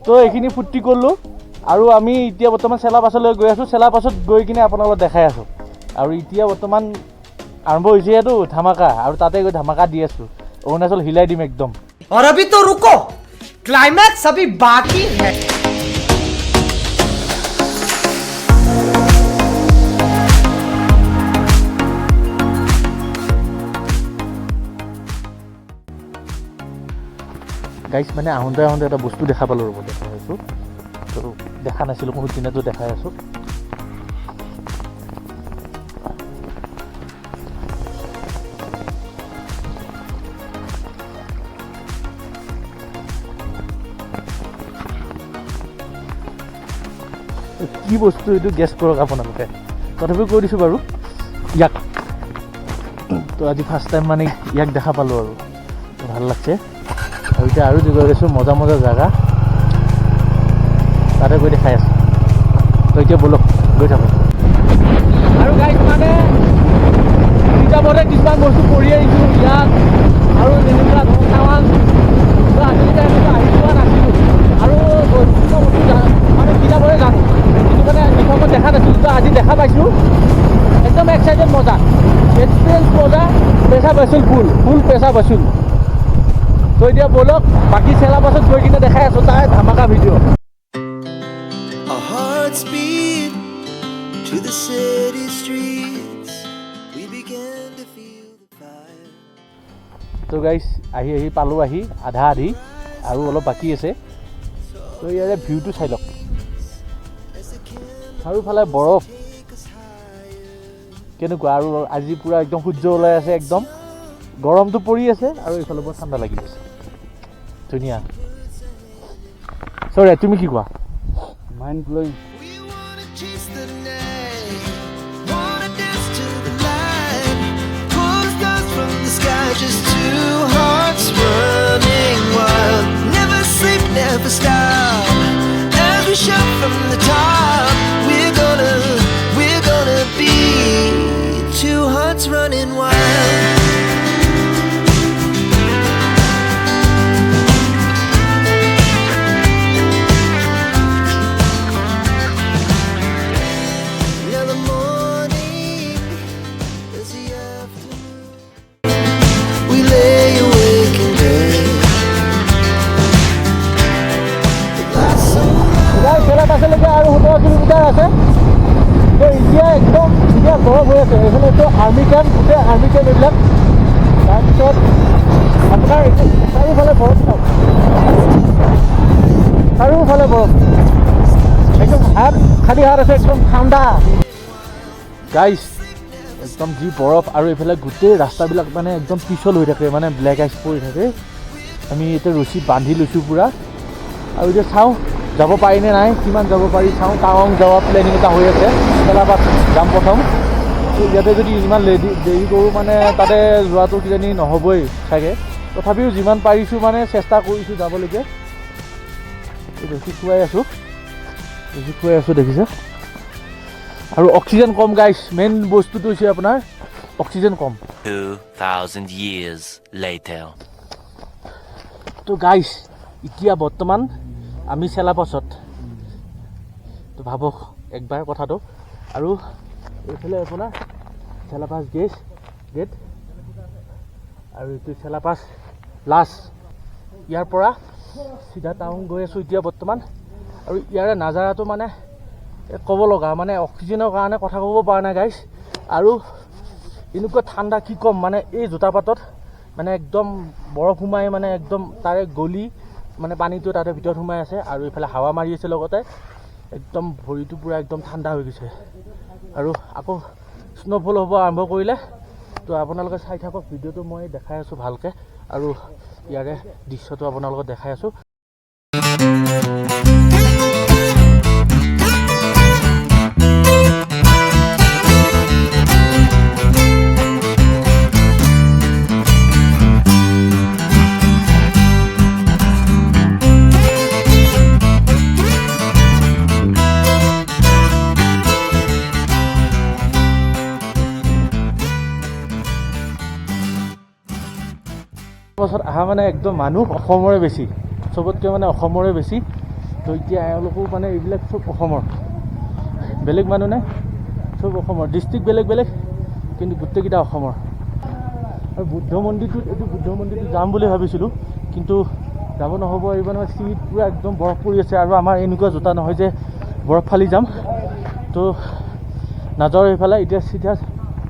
তো এইখিনি ফূৰ্তি কৰিলোঁ আৰু আমি এতিয়া বৰ্তমান চেলাপাছলৈ গৈ আছোঁ। চেলাপাছত গৈ কিনে আপোনালোকক দেখাই আছোঁ। আৰু এতিয়া বৰ্তমান আৰম্ভ হৈছেতো ধামাকা, আৰু তাতে গৈ ধামাকা দি আছোঁ। অৰুণাচল হিলাই দিম একদম। और अभी तो रुको, क्लाइमैक्स अभी बाकी है। গাইছ মানে আহোঁতে এটা বস্তু দেখা পালোঁ, ৰ'ব দেখাই আছোঁ। তো দেখা নাছিলোঁ কোনো দিনাতো দেখাই আছোঁ। কি বস্তু এইটো গেছ কৰক আপোনালোকে, তথাপিও কৈ দিছোঁ বাৰু ইয়াক। তো আজি ফাৰ্ষ্ট টাইম মানে ইয়াক দেখা পালোঁ আৰু ভাল লাগছে। আৰু এতিয়া আৰু গৈ গৈছোঁ মজা জেগা, তাতে গৈ দেখাই আছোঁ। তো এতিয়া ব'লক গৈ থাকোঁ। আৰু গাইছ মানে কিতাপতে কিছুমান বস্তু পঢ়ি আহিছোঁ ইয়াত, আৰু যেনেকুৱা টাৱাং। তো আজিলৈকে এনেকুৱা আহি পোৱা নাছিলোঁ, আৰু বস্তু মানে কিতাপতে জানো, কিন্তু মানে নিশাকত দেখা নাছিলোঁ। তো আজি দেখা পাইছোঁ, একদম এক্সাইটেড, মজা এক্সপিৰিয়েঞ্চ, মজা। পেচা বাচুল ফুল পেচা বাচুল। তো এতিয়া ব'লক বাকী চেলাপাছত গৈ কিনে দেখাই আছোঁ তাৰ ধামাকা video'. Our hearts beat to the city streets. We began to feel the fire. তো গাইছ আহি পালোঁ, আধা আধি আৰু অলপ বাকী আছে। তো ইয়াৰে ভিউটো চাই লওক, চাৰিওফালে বৰফ কেনেকুৱা। আৰু আজি পূৰা একদম সূৰ্য ওলাই আছে, একদম গৰমটো পৰি আছে, আৰু এইফালে বৰ ঠাণ্ডা লাগি আছে, ধুনীয়া। চৰি তুমি কি কোৱা? Mind blowing. We wanna chase the night, wanna dance to the light, pull stars from the sky, just two hearts running wild. Never sleep, never stop, as we shout from the top. We're gonna be two hearts running wild. Now the morning is the afternoon. We lay awake in bed. The lights so গাইছ চেলাপাছলৈকে আৰু 17 kilometre আছে। তো এতিয়া একদম ধুনীয়া গৰম হৈ আছে। এইফালেতো আৰ্মি কেম্প, গোটেই আৰ্মি কেম্প এইবিলাক। তাৰপিছত আপোনাৰ চাৰিওফালে বৰফ, চাৰিওফালে বৰফ, একদম হাত খালী হাত আছে, একদম ঠাণ্ডা। গাইছ একদম যি বৰফ, আৰু এইফালে গোটেই ৰাস্তাবিলাক মানে একদম পিছল হৈ থাকে, মানে ব্লেক আইচ পৰি থাকে। আমি এতিয়া ৰছী বান্ধি লৈছোঁ পূৰা, আৰু এতিয়া চাওঁ যাব পাৰিনে নাই, কিমান যাব পাৰি চাওঁ। টাৱাং যোৱা প্লেনিং এটা হৈ আছে, চেলাপাছ যাম প্ৰথম। ইয়াতে যদি ইমান দেৰি কৰোঁ মানে তাতে যোৱাটো কিজানি নহ'বই চাগে। তথাপিও যিমান পাৰিছোঁ মানে চেষ্টা কৰিছোঁ যাবলৈকে। ৰছী খুৱাই আছোঁ দেখিছে। আৰু অক্সিজেন কম গাইছ, মেইন বস্তুটো হৈছে আপোনাৰ অক্সিজেন কম। 2000 years later. তো গাইছ এতিয়া বৰ্তমান আমি চেলাপাছত। তো ভাবক একবাৰ কথাটো। আৰু এইফালে আপোনাৰ চেলাপাছ গেট, আৰু এইটো চেলাপাছ লাষ্ট। ইয়াৰ পৰা চিধা টাউন গৈ আছোঁ এতিয়া বৰ্তমান। আৰু ইয়াৰে নাজাৰাটো মানে ক'ব লগা, মানে অক্সিজেনৰ কাৰণে কথা ক'ব পৰা নাই গাইছ। আৰু এনেকুৱা ঠাণ্ডা কি ক'ম, মানে এই জোতাপাতত মানে একদম বৰফ সোমাই, মানে একদম তাৰে গলি মানে পানীটো তাতে ভিতৰত সোমাই আছে, আৰু এইফালে হাৱা মাৰি আছে লগতে, একদম ভৰিটো পূৰা একদম ঠাণ্ডা হৈ গৈছে। আৰু আকৌ স্ন'ফল হ'ব আৰম্ভ কৰিলে। তো আপোনালোকে চাই থাকক ভিডিঅ'টো, মই দেখাই আছোঁ ভালকৈ, আৰু ইয়াৰে দৃশ্যটো আপোনালোকক দেখাই আছোঁ। বছৰত অহা মানে একদম মানুহ অসমৰে বেছি, চবতকৈ মানে অসমৰে বেছি। তো এতিয়া এওঁলোকো মানে এইবিলাক চব অসমৰ, বেলেগ মানুহ নাই, চব অসমৰ, ডিষ্ট্ৰিক্ট বেলেগ বেলেগ কিন্তু গোটেইকেইটা অসমৰ। আৰু বুদ্ধ মন্দিৰটোত, এইটো বুদ্ধ মন্দিৰটোত যাম বুলি ভাবিছিলোঁ কিন্তু যাব নহ'ব, এইবাৰ নহয় চিট পূৰা একদম বৰফ পৰি আছে আৰু আমাৰ এনেকুৱা জোতা নহয় যে বৰফ ফালি যাম, তো নাযাওঁ এইফালে। এতিয়া চিধা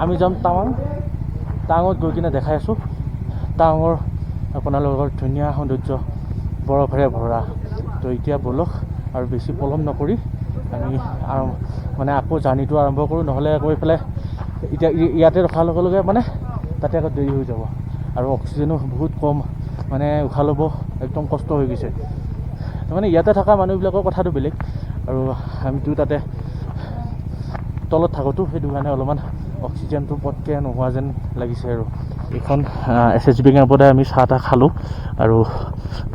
আমি যাম টাৱাঙত গৈ কিনে দেখাই আছোঁ টাৱাঙৰ আপোনালোকৰ ধুনীয়া সৌন্দৰ্য বৰফেৰে ভৰা। তো এতিয়া ব'লক আৰু বেছি পলম নকৰি আমি মানে আকৌ জাৰ্ণিটো আৰম্ভ কৰোঁ, নহ'লে আকৌ এইফালে এতিয়া ইয়াতে ৰখাৰ লগে লগে মানে তাতে আকৌ দেৰি হৈ যাব আৰু অক্সিজেনো বহুত কম, মানে উশাহ ল'ব একদম কষ্ট হৈ গৈছে। তাৰমানে ইয়াতে থকা মানুহবিলাকৰ কথাটো বেলেগ আৰু আমিতো তাতে তলত থাকোঁতো, সেইটো কাৰণে অলপমান অক্সিজেনটো পটকৈ নোহোৱা যেন লাগিছে। আৰু এইখন SSB কেম্পতে আমি চাহ তাহ খালোঁ আৰু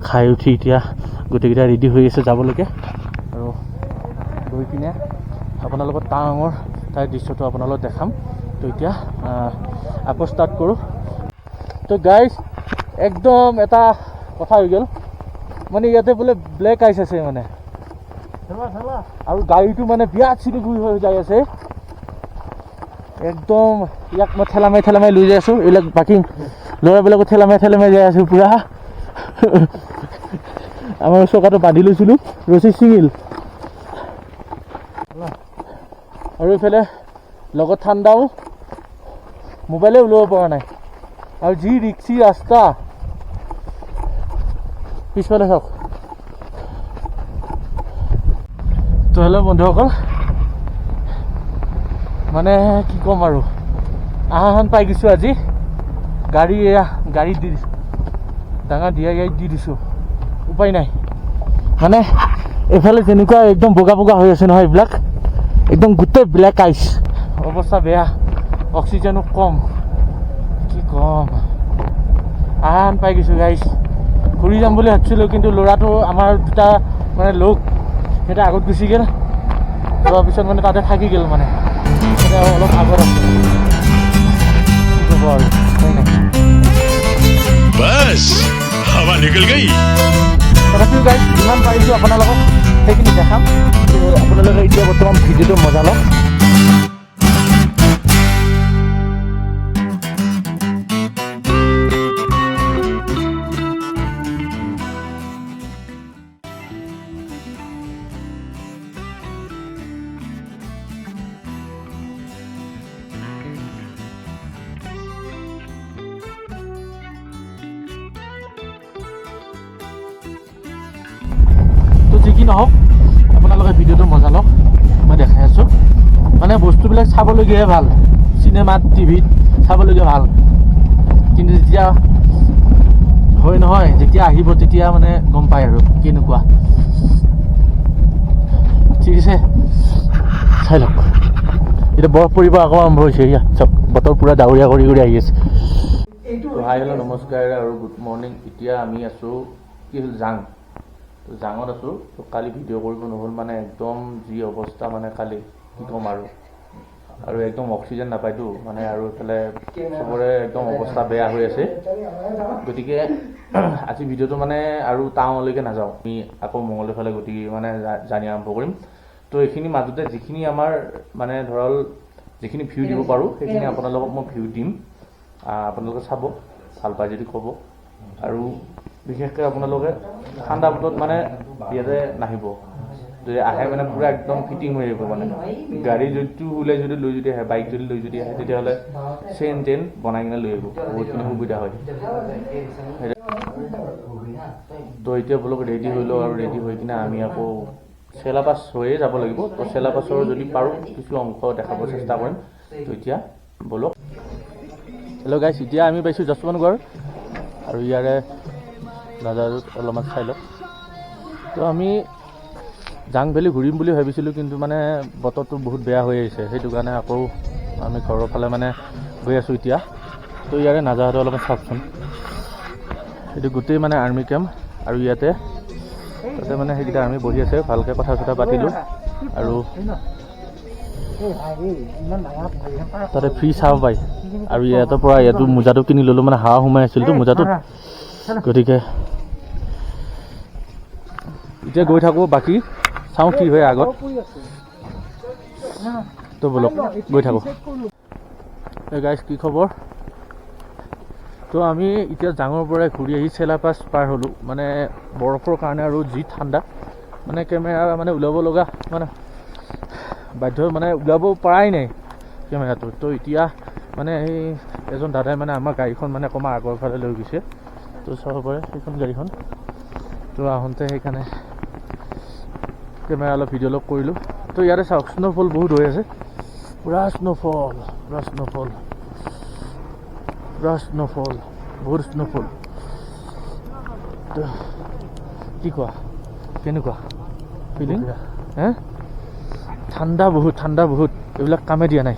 খাই উঠি এতিয়া গোটেইকেইটা ৰেডি হৈ আছে যাবলৈকে আৰু গৈ কিনে আপোনালোকৰ টাৱাঙৰ তাৰ দৃশ্যটো আপোনালোকক দেখাম। তো এতিয়া আকৌ ষ্টাৰ্ট কৰোঁ। তো গাইজ একদম এটা কথা হৈ গ'ল, মানে ইয়াতে বোলে ব্লেক আইচ আছে মানে, আৰু গাড়ীটো মানে বিৰাট চিলিগুৰি হৈ যাই আছে একদম। ইয়াক মই ঠেলা মাৰি লৈ যাই আছোঁ, এইবিলাক বাকী ল'ৰাবিলাকো ঠেলা মাৰি যাই আছোঁ পূৰা। আমাৰ চকাটো বান্ধি লৈছিলোঁ, ৰছী ছিঙিল আৰু এইফালে লগত ঠাণ্ডাও, মোবাইলে ওলাব পৰা নাই আৰু যি ৰিক্সি ৰাস্তা। পিছফালে চাওক। তো হেল্ল' বন্ধুসকল, মানে কি ক'ম আৰু আহাখন পাই গৈছোঁ আজি। গাড়ীত দি দিছোঁ, ডাঙৰ গাড়ীত দি দিছোঁ, উপায় নাই। মানে এইফালে যেনেকুৱা একদম বগা বগা হৈ আছে নহয়, এইবিলাক একদম গোটেই ব্লেক আইচ, অৱস্থা বেয়া, অক্সিজেনো কম, কি ক'ম। আহান পাই গৈছোঁ গাইছ। ঘূৰি যাম বুলি ভাবিছিলোঁ কিন্তু ল'ৰাটো আমাৰ দুটা মানে লগ সিহঁতে আগত গুচি গ'ল, যোৱাৰ পিছত মানে তাতে থাকি গ'ল, মানে অলপ আগত আছে, কি ক'ব আৰু উপায় নাই। बस हवा निकल गई। তথাপিও গাইজ যিমান পাৰিছোঁ আপোনালোকক সেইখিনি দেখাম। আপোনালোকে এতিয়া বৰ্তমান ভিডিঅ'টো মজা লওক। যি কি নহওক আপোনালোকে ভিডিঅ'টো মজা লওক, মই দেখাই আছোঁ। মানে বস্তুবিলাক চাবলগীয়াহে ভাল, চিনেমাত টিভিত চাবলগীয়া ভাল, কিন্তু যেতিয়া হয় নহয়, যেতিয়া আহিব তেতিয়া মানে গম পায় আৰু কেনেকুৱা। ঠিক আছে, চাই লওক। এতিয়া বৰফ পৰিব আকৌ আৰম্ভ হৈছে, এয়া চাওক বতৰ পূৰা ডাৱৰীয়া কৰি আহি আছে। হাই হেল্ল' নমস্কাৰ আৰু গুড মৰ্ণিং। এতিয়া আমি আছোঁ কি হ'ল জাঙত আছোঁ। তো কালি ভিডিঅ' কৰিব নহ'ল, মানে একদম যি অৱস্থা, মানে কালি কি ক'ম আৰু একদম অক্সিজেন নাপায়তো, মানে আৰু এইফালে চবৰে একদম অৱস্থা বেয়া হৈ আছে। গতিকে আজি ভিডিঅ'টো মানে আৰু টাৱাঙলৈকে নাযাওঁ, আমি আকৌ মঙলদৈ ফালে গতিকে মানে জাৰ্ণি আৰম্ভ কৰিম। তো এইখিনি মাজতে যিখিনি আমাৰ মানে ধৰক যিখিনি ভিউ দিব পাৰোঁ সেইখিনি আপোনালোকক মই ভিউ দিম, আপোনালোকে চাব, ভাল পায় যদি ক'ব। আৰু বিশেষকৈ আপোনালোকে ঠাণ্ডা বতৰত মানে ইয়াতে নাহিব, যদি আহে মানে পূৰা একদম ফিটিং হৈ আহিব। মানে গাড়ী যদি ওলাই লৈ যদি আহে, বাইক যদি লৈ যদি আহে, তেতিয়াহ'লে চেইন বনাই কিনে লৈ আহিব, বহুতখিনি সুবিধা হয়। তো এতিয়া বোলক ৰেডি হৈ লওঁ, আৰু ৰেডি হৈ কিনে আমি আকৌ চেলাপাছ হৈয়ে যাব লাগিব। তো চেলাপাছৰ যদি পাৰোঁ কিছু অংশ দেখাব চেষ্টা কৰিম। তো এতিয়া ব'লক। হেল্ল' গাইছ, এতিয়া আমি পাইছোঁ যশৱন্তগড় আৰু ইয়াৰে নাজাৰত অলপমান চাই লওক। তো আমি জাং ভেলী ঘূৰিম বুলি ভাবিছিলোঁ, কিন্তু মানে বতৰটো বহুত বেয়া হৈ আহিছে, সেইটো কাৰণে আকৌ আমি ঘৰৰ ফালে মানে গৈ আছোঁ এতিয়া। তো ইয়াৰে নাজাৰটো অলপমান চাওকচোন, এইটো গোটেই মানে আৰ্মি কেম্প, আৰু তাতে মানে সেইকেইটা আৰ্মি বহি আছে, ভালকৈ কথা চথা পাতিলোঁ। আৰু তাতে ফ্ৰী চাহ পায়, আৰু ইয়াৰ পৰা ইয়াতো মোজাটো কিনি ল'লোঁ, মানে হাৱা সোমাই আছিলতো মোজাটোত, গতিকে এতিয়া গৈ থাকোঁ বাকী চাওঁ কি হয় আগত তো বলক গৈ থাকোঁ এই গাইজ কি খবৰ তো আমি এতিয়া জাঙৰ পৰাই ঘূৰি আহি চেলাপাছ পাৰ হ'লোঁ মানে বৰফৰ কাৰণে আৰু যি ঠাণ্ডা মানে কেমেৰা মানে ওলাব লগা মানে বাধ্য মানে ওলাব পৰাই নাই কেমেৰাটো তো এতিয়া মানে এই এজন দাদাই মানে আমাৰ গাড়ীখন মানে অকণমান আগৰ ফালে লৈ গৈছে তো চাব পাৰে সেইখন গাড়ীখন তো আহোঁতে সেইকাৰণে কেমেৰা অলপ ভিডিঅ' অলপ কৰিলোঁ তো ইয়াতে চাওক স্ন'ফল বহুত হৈ আছে পুৰা স্ন'ফল বহুত স্ন'ফল তো কি কোৱা কেনেকুৱা ফিলিং হে ঠাণ্ডা বহুত এইবিলাক কামে দিয়া নাই